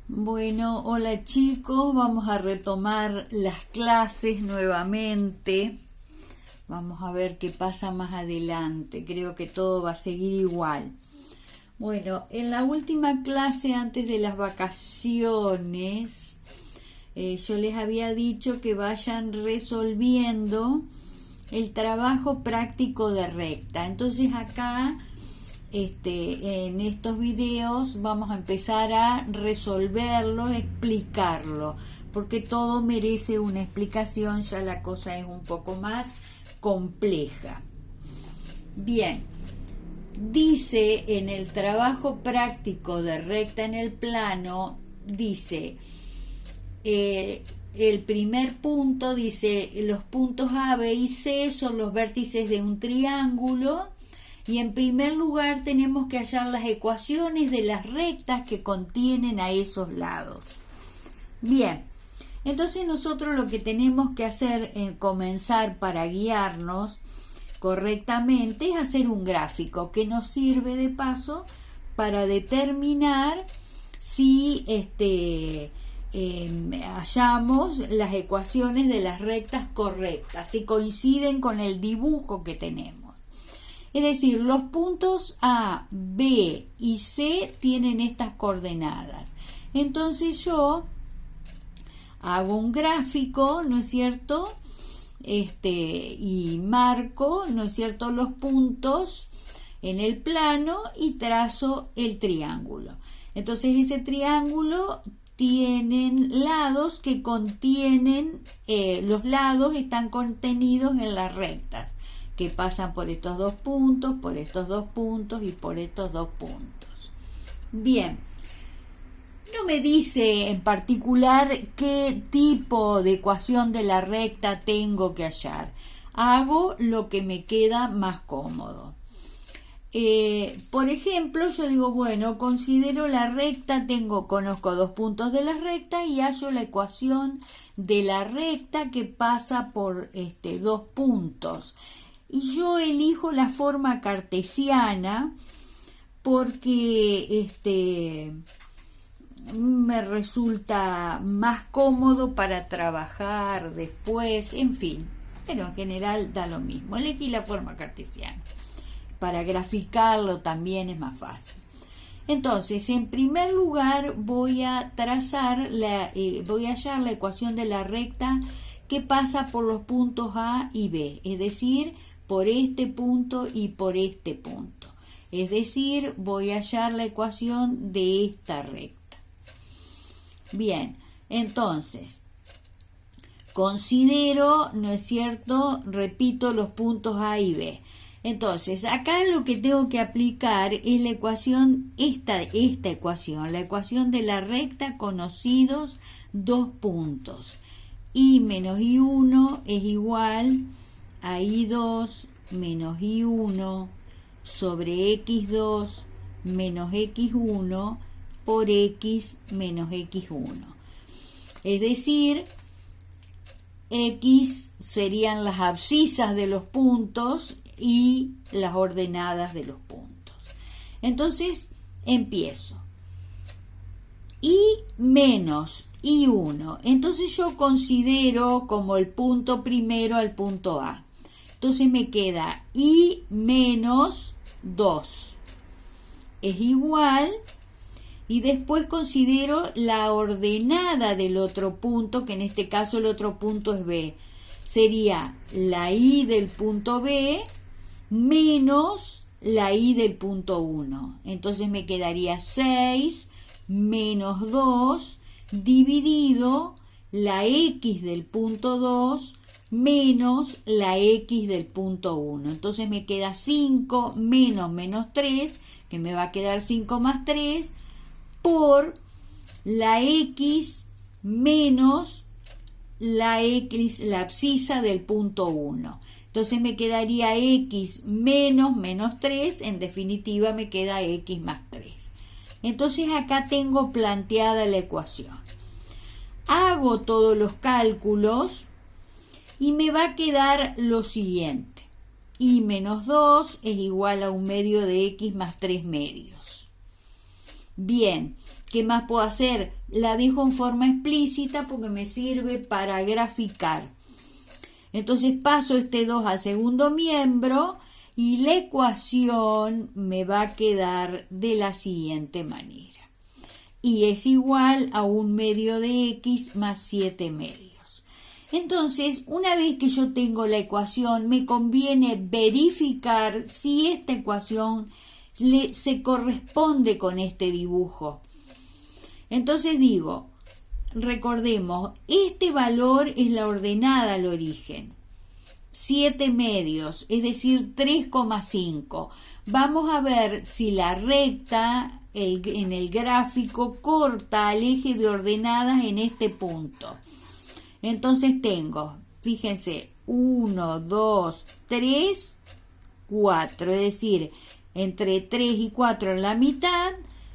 Bueno, hola chicos, vamos a retomar las clases nuevamente. Vamos a ver qué pasa más adelante. Creo que todo va a seguir igual. Bueno, en la última clase antes de las vacaciones, yo les había dicho que vayan resolviendo el trabajo práctico de recta. Entonces acá en estos videos vamos a empezar a resolverlo, explicarlo, porque todo merece una explicación, ya la cosa es un poco más compleja. Bien, dice en el trabajo práctico de recta en el plano, dice, el primer punto dice, los puntos A, B y C son los vértices de un triángulo. Y en primer lugar tenemos que hallar las ecuaciones de las rectas que contienen a esos lados. Bien, entonces nosotros lo que tenemos que hacer, comenzar para guiarnos correctamente, es hacer un gráfico que nos sirve de paso para determinar si hallamos las ecuaciones de las rectas correctas, si coinciden con el dibujo que tenemos. Es decir, los puntos A, B y C tienen estas coordenadas. Entonces yo hago un gráfico, ¿no es cierto? Y marco, ¿no es cierto?, los puntos en el plano y trazo el triángulo. Entonces ese triángulo tienen lados que contienen, los lados están contenidos en las rectas, que pasan por estos dos puntos, por estos dos puntos y por estos dos puntos. Bien, no me dice en particular qué tipo de ecuación de la recta tengo que hallar. Hago lo que me queda más cómodo. Por ejemplo, yo digo, bueno, considero la recta, conozco dos puntos de la recta y hallo la ecuación de la recta que pasa por dos puntos. Y yo elijo la forma cartesiana porque me resulta más cómodo para trabajar después, en fin, pero en general da lo mismo. Elegí la forma cartesiana. Para graficarlo también es más fácil. Entonces, en primer lugar voy a trazar, voy a hallar la ecuación de la recta que pasa por los puntos A y B, es decir, por este punto y por este punto. Es decir, voy a hallar la ecuación de esta recta. Bien, entonces, considero, ¿no es cierto?, repito los puntos A y B. Entonces, acá lo que tengo que aplicar es la ecuación, esta ecuación, la ecuación de la recta conocidos dos puntos. Y menos I1 es igual a I2 menos I1 sobre X2 menos X1 por X menos X1. Es decir, X serían las abscisas de los puntos y las ordenadas de los puntos. Entonces, empiezo. Y menos I1. Entonces yo considero como el punto primero al punto A. Entonces me queda I menos 2. Es igual, y después considero la ordenada del otro punto, que en este caso el otro punto es B. Sería la I del punto B menos la I del punto 1. Entonces me quedaría 6 menos 2 dividido la X del punto 2 menos la X del punto 1. Entonces me queda 5 menos 3, que me va a quedar 5 más 3, por la X menos la abscisa del punto 1. Entonces me quedaría X menos 3, en definitiva me queda X más 3. Entonces acá tengo planteada la ecuación. Hago todos los cálculos y me va a quedar lo siguiente. Y menos 2 es igual a 1 medio de X más 3 medios. Bien, ¿qué más puedo hacer? La dejo en forma explícita porque me sirve para graficar. Entonces paso este 2 al segundo miembro y la ecuación me va a quedar de la siguiente manera. Y es igual a 1/2 de x más 7 medios. Entonces, una vez que yo tengo la ecuación, me conviene verificar si esta ecuación se corresponde con este dibujo. Entonces digo, recordemos, este valor es la ordenada al origen. 7 medios, es decir, 3,5. Vamos a ver si la recta en el gráfico corta al eje de ordenadas en este punto. Entonces tengo, fíjense, 1, 2, 3, 4, es decir, entre 3 y 4 en la mitad,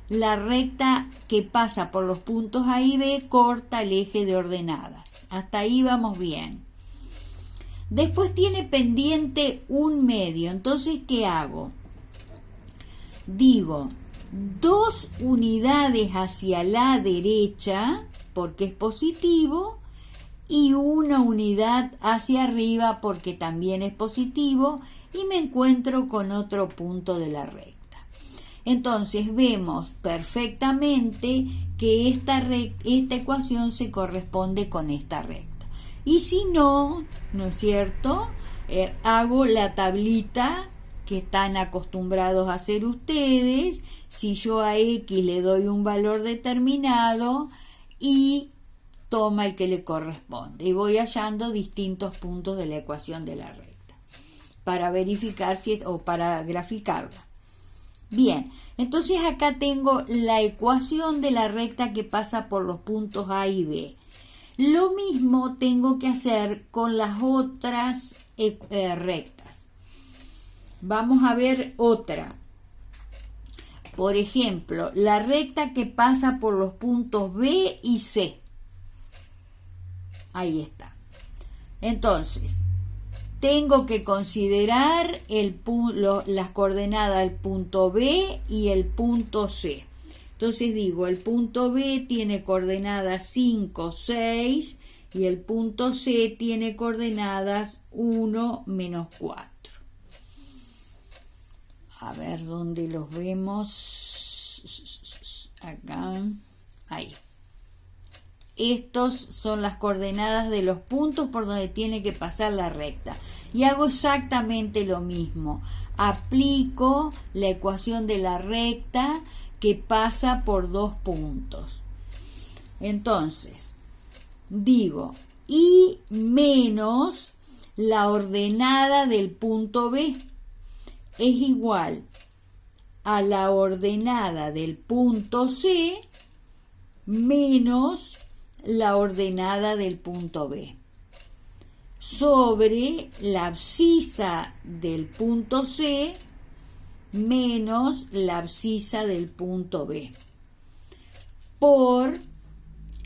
la recta que pasa por los puntos A y B corta el eje de ordenadas. Hasta ahí vamos bien. Después tiene pendiente 1 medio. Entonces, ¿qué hago? Digo, 2 unidades hacia la derecha, porque es positivo, y 1 unidad hacia arriba, porque también es positivo, y me encuentro con otro punto de la recta. Entonces vemos perfectamente que esta ecuación se corresponde con esta recta. Y si no, ¿no es cierto? Hago la tablita que están acostumbrados a hacer ustedes. Si yo a x le doy un valor determinado y toma el que le corresponde. Y voy hallando distintos puntos de la ecuación de la recta para verificar o para graficarla. Bien, entonces acá tengo la ecuación de la recta que pasa por los puntos A y B. Lo mismo tengo que hacer con las otras rectas. Vamos a ver otra. Por ejemplo, la recta que pasa por los puntos B y C. Ahí está. Entonces, tengo que considerar las coordenadas del punto B y el punto C. Entonces digo, el punto B tiene coordenadas 5, 6 y el punto C tiene coordenadas 1, menos 4. A ver dónde los vemos. Acá. Ahí. Estos son las coordenadas de los puntos por donde tiene que pasar la recta. Y hago exactamente lo mismo. Aplico la ecuación de la recta que pasa por 2 puntos. Entonces, digo, y menos la ordenada del punto B es igual a la ordenada del punto C menos la ordenada del punto B sobre la abscisa del punto C menos la abscisa del punto B por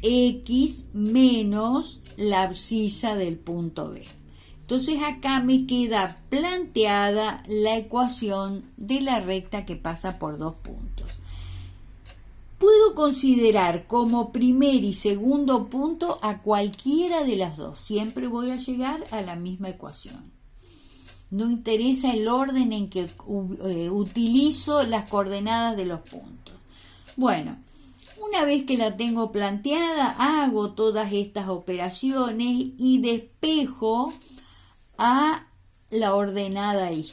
X menos la abscisa del punto B. Entonces acá me queda planteada la ecuación de la recta que pasa por 2 puntos. Puedo considerar como primer y segundo punto a cualquiera de las dos. Siempre voy a llegar a la misma ecuación. No interesa el orden en que utilizo las coordenadas de los puntos. Bueno, una vez que la tengo planteada, hago todas estas operaciones y despejo a la ordenada Y.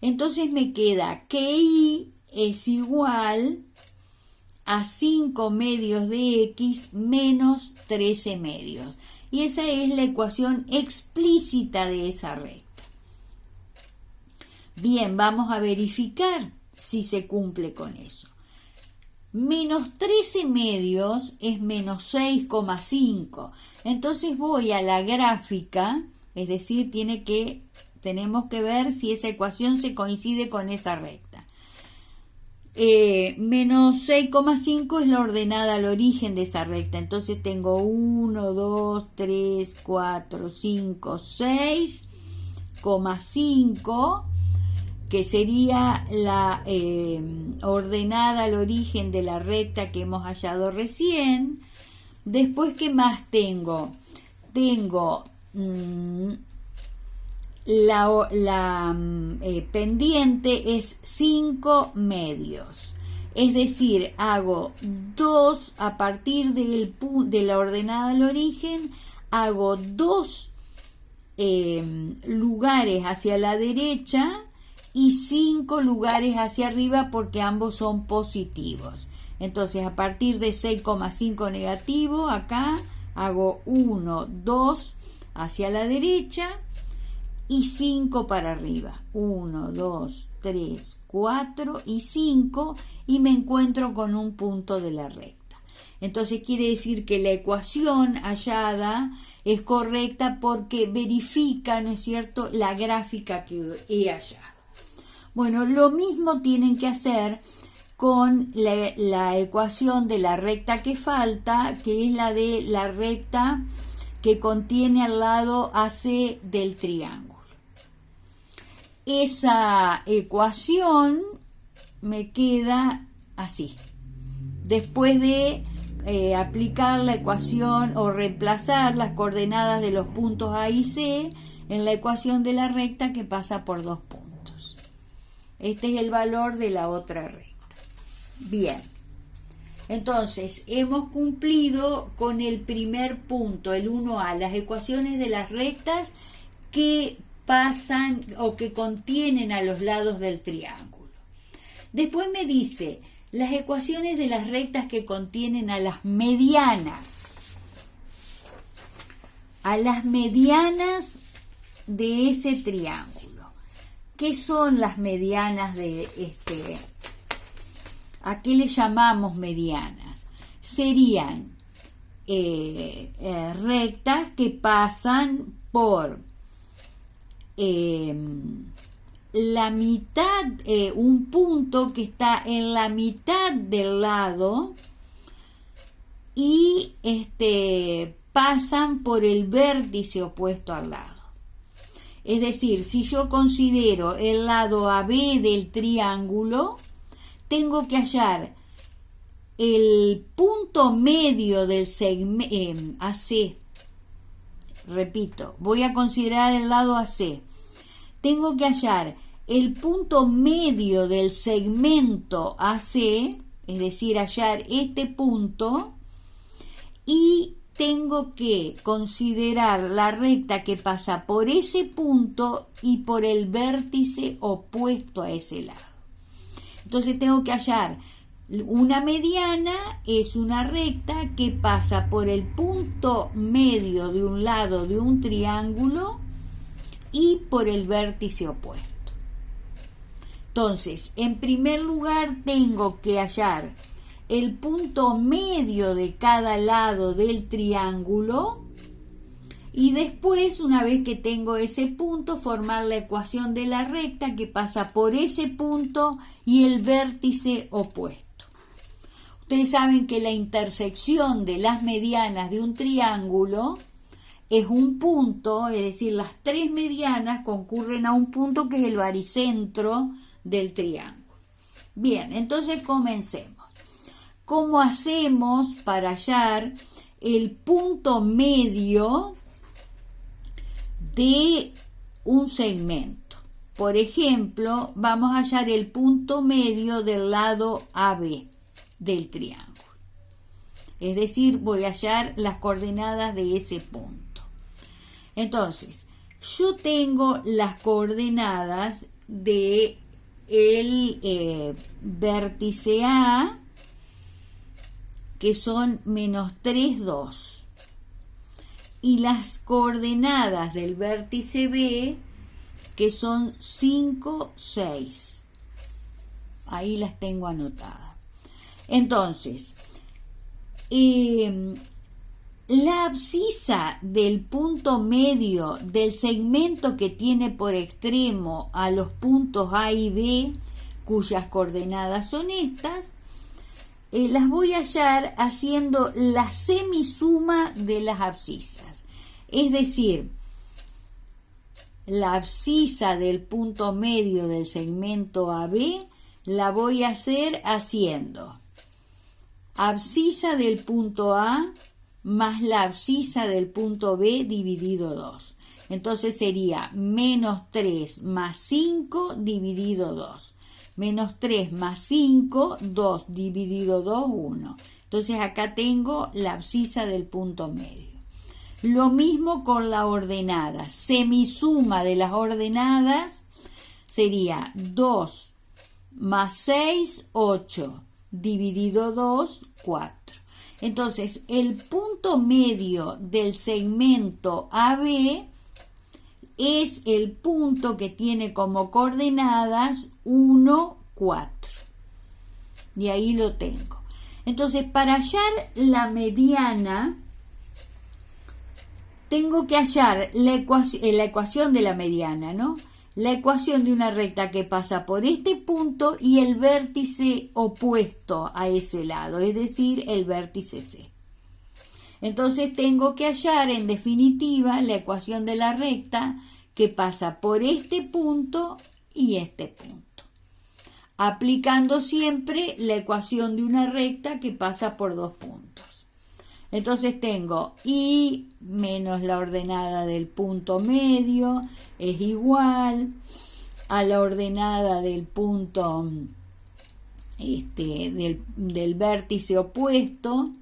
Entonces me queda que Y es igual a 5 medios de X menos 13 medios. Y esa es la ecuación explícita de esa recta. Bien, vamos a verificar si se cumple con eso. Menos 13 medios es menos 6,5. Entonces voy a la gráfica, es decir, tenemos que ver si esa ecuación se coincide con esa recta. Menos 6,5 es la ordenada al origen de esa recta. Entonces tengo 1, 2, 3, 4, 5, 6,5. que sería la ordenada al origen de la recta que hemos hallado recién. Después, ¿qué más tengo? Tengo la pendiente es 5 medios. Es decir, hago 2 a partir de la ordenada al origen, hago 2 lugares hacia la derecha y 5 lugares hacia arriba porque ambos son positivos. Entonces, a partir de 6,5 negativo, acá hago 1, 2 hacia la derecha y 5 para arriba. 1, 2, 3, 4 y 5 y me encuentro con un punto de la recta. Entonces quiere decir que la ecuación hallada es correcta porque verifica, ¿no es cierto?, la gráfica que he hallado. Bueno, lo mismo tienen que hacer con la ecuación de la recta que falta, que es la de la recta que contiene al lado AC del triángulo. Esa ecuación me queda así. Después de aplicar la ecuación o reemplazar las coordenadas de los puntos A y C en la ecuación de la recta que pasa por 2 puntos. Este es el valor de la otra recta. Bien, entonces hemos cumplido con el primer punto, el 1A, las ecuaciones de las rectas que pasan o que contienen a los lados del triángulo. Después me dice las ecuaciones de las rectas que contienen a las medianas. A las medianas de ese triángulo. ¿Qué son las medianas de este? ¿A qué le llamamos medianas? Serían rectas que pasan por la mitad, un punto que está en la mitad del lado y pasan por el vértice opuesto al lado. Es decir, si yo considero el lado AB del triángulo, tengo que hallar el punto medio del segmento AC. Repito, voy a considerar el lado AC. Tengo que hallar el punto medio del segmento AC, es decir, hallar este punto, y tengo que considerar la recta que pasa por ese punto y por el vértice opuesto a ese lado. Entonces tengo que hallar una mediana, es una recta que pasa por el punto medio de un lado de un triángulo y por el vértice opuesto. Entonces, en primer lugar tengo que hallar el punto medio de cada lado del triángulo y después, una vez que tengo ese punto, formar la ecuación de la recta que pasa por ese punto y el vértice opuesto. Ustedes saben que la intersección de las medianas de un triángulo es un punto, es decir, las 3 medianas concurren a un punto que es el baricentro del triángulo. Bien, entonces comencemos. ¿Cómo hacemos para hallar el punto medio de un segmento? Por ejemplo, vamos a hallar el punto medio del lado AB del triángulo. Es decir, voy a hallar las coordenadas de ese punto. Entonces, yo tengo las coordenadas de el vértice A, que son -3, 2. Y las coordenadas del vértice B, que son 5, 6. Ahí las tengo anotadas. Entonces, la abscisa del punto medio del segmento que tiene por extremo a los puntos A y B, cuyas coordenadas son estas, las voy a hallar haciendo la semisuma de las abscisas. Es decir, la abscisa del punto medio del segmento AB la voy a hacer haciendo abscisa del punto A más la abscisa del punto B dividido 2. Entonces sería menos 3 más 5 dividido 2. Menos 3 más 5, 2 dividido 2, 1. Entonces acá tengo la abscisa del punto medio. Lo mismo con la ordenada. Semisuma de las ordenadas sería 2 más 6, 8. Dividido 2, 4. Entonces, el punto medio del segmento AB es el punto que tiene como coordenadas 1, 4. Y ahí lo tengo. Entonces, para hallar la mediana, tengo que hallar la ecuación de la mediana, ¿no? La ecuación de una recta que pasa por este punto y el vértice opuesto a ese lado, es decir, el vértice C. Entonces tengo que hallar, en definitiva, la ecuación de la recta que pasa por este punto y este punto, aplicando siempre la ecuación de una recta que pasa por dos puntos. Entonces tengo I menos la ordenada del punto medio es igual a la ordenada del punto del vértice opuesto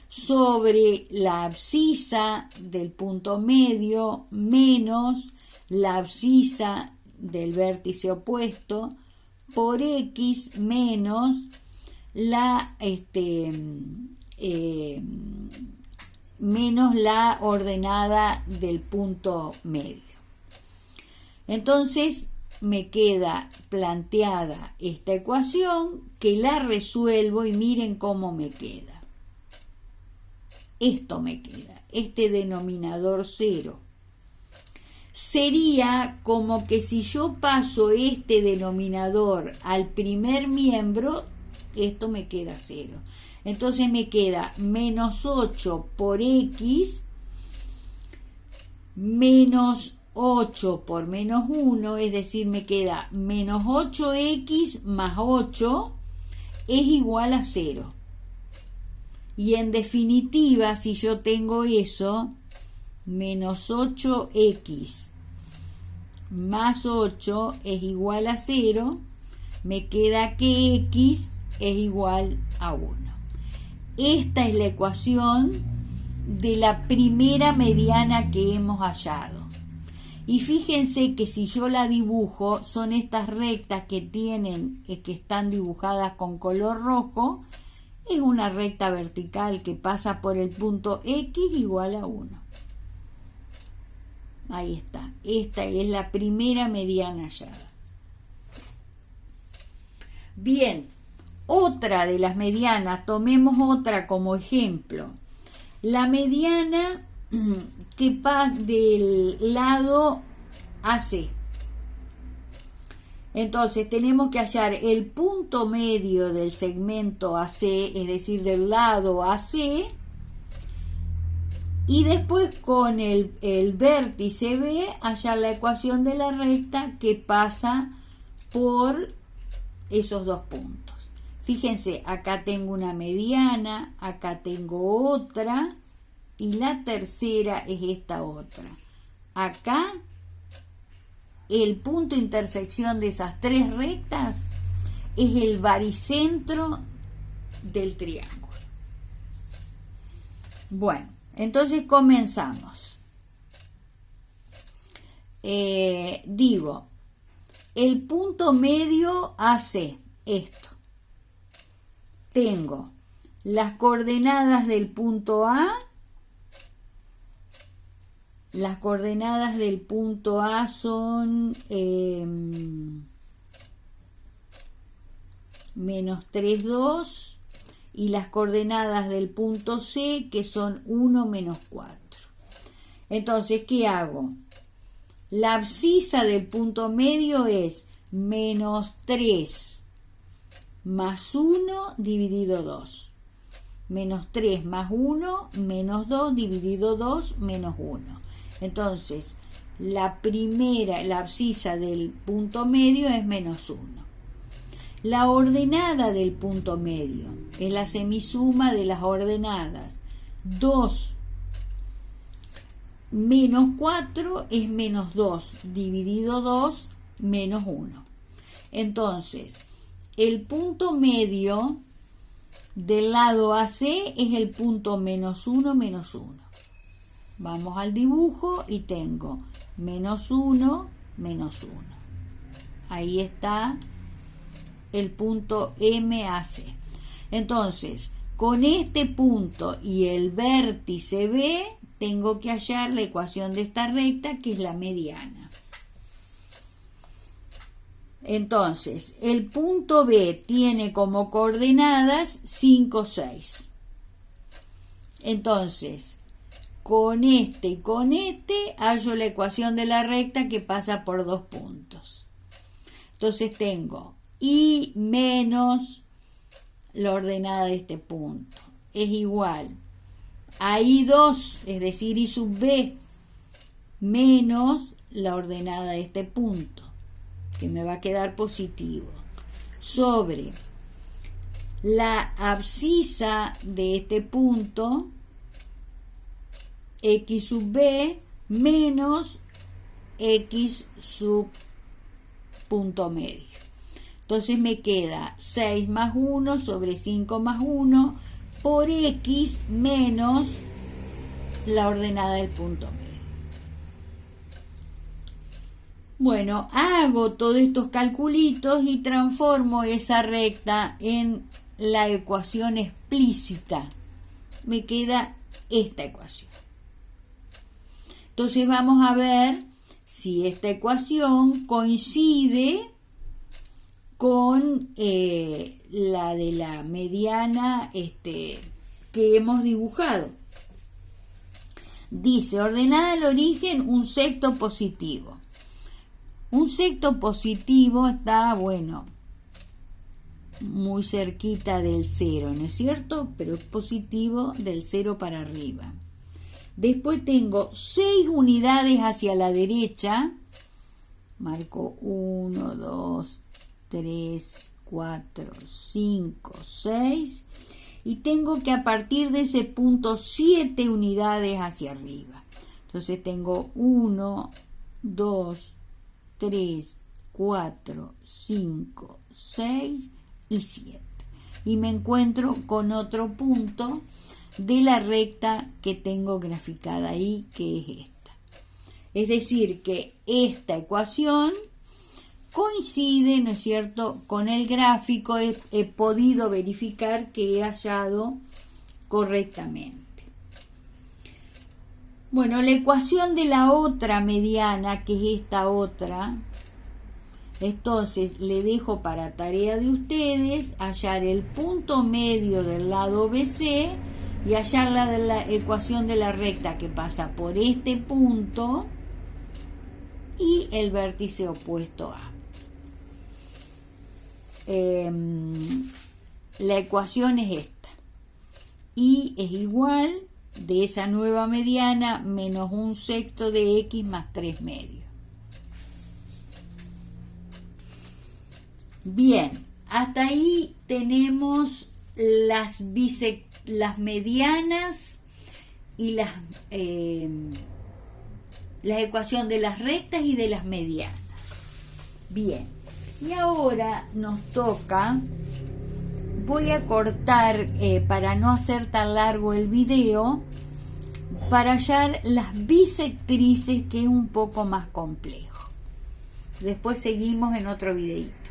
sobre la abscisa del punto medio menos la abscisa del vértice opuesto por X menos la menos la ordenada del punto medio. Entonces me queda planteada esta ecuación que la resuelvo y miren cómo me queda. Esto me queda, este denominador 0. Sería como que si yo paso este denominador al primer miembro, esto me queda 0. Entonces me queda menos 8 por X menos 8 por menos 1, es decir, me queda menos 8X más 8 es igual a 0. Y en definitiva, si yo tengo eso, menos 8X más 8 es igual a 0, me queda que X es igual a 1. Esta es la ecuación de la primera mediana que hemos hallado. Y fíjense que si yo la dibujo, son estas rectas que están dibujadas con color rojo. Es una recta vertical que pasa por el punto X igual a 1. Ahí está. Esta es la primera mediana hallada. Bien, otra de las medianas, tomemos otra como ejemplo. La mediana que pasa del lado AC. Entonces tenemos que hallar el punto medio del segmento AC, es decir, del lado AC, y después con el vértice B hallar la ecuación de la recta que pasa por esos dos puntos. Fíjense, acá tengo una mediana, acá tengo otra, y la tercera es esta otra. Acá, el punto de intersección de esas tres rectas es el baricentro del triángulo. Bueno, entonces comenzamos. Digo, el punto medio AC, esto. Tengo las coordenadas del punto A. Las coordenadas del punto A son menos 3, 2. Y las coordenadas del punto C, que son 1, menos 4. Entonces, ¿qué hago? La abscisa del punto medio es menos 3 más 1 dividido 2. Menos 3 más 1, menos 2 dividido 2, menos 1. Entonces, la abscisa del punto medio es -1. La ordenada del punto medio es la semisuma de las ordenadas. 2 menos 4 es -2, dividido 2, -1. Entonces, el punto medio del lado AC es el punto -1, -1. Vamos al dibujo y tengo -1, -1. Ahí está el punto MAC. Entonces, con este punto y el vértice B, tengo que hallar la ecuación de esta recta, que es la mediana. Entonces, el punto B tiene como coordenadas 5, 6. Entonces, con este y con este hallo la ecuación de la recta que pasa por 2 puntos. Entonces tengo I menos la ordenada de este punto es igual a I2, es decir, I sub B, menos la ordenada de este punto, que me va a quedar positivo, sobre la abscisa de este punto, X sub B, menos X sub punto medio. Entonces me queda 6 más 1 sobre 5 más 1 por X menos la ordenada del punto medio. Bueno, hago todos estos calculitos y transformo esa recta en la ecuación explícita. Me queda esta ecuación. Entonces vamos a ver si esta ecuación coincide con la de la mediana que hemos dibujado. Dice, ordenada al origen un secto positivo. Un secto positivo está, bueno, muy cerquita del 0, ¿no es cierto? Pero es positivo del 0 para arriba. Después tengo 6 unidades hacia la derecha. Marco 1, 2, 3, 4, 5, 6. Y tengo que a partir de ese punto 7 unidades hacia arriba. Entonces tengo 1, 2, 3, 4, 5, 6 y 7. Y me encuentro con otro punto de la recta que tengo graficada ahí, que es esta. Es decir, que esta ecuación coincide, ¿no es cierto?, con el gráfico. He podido verificar que he hallado correctamente. Bueno, la ecuación de la otra mediana, que es esta otra, entonces le dejo para tarea de ustedes hallar el punto medio del lado BC y hallar la ecuación de la recta que pasa por este punto y el vértice opuesto A. La ecuación es esta. Y es igual de esa nueva mediana menos 1/6 de X más 3 medios. Bien, hasta ahí tenemos las medianas y la ecuación de las rectas y de las medianas. Bien, y ahora nos toca, voy a cortar para no hacer tan largo el video, para hallar las bisectrices, que es un poco más complejo. Después seguimos en otro videíto.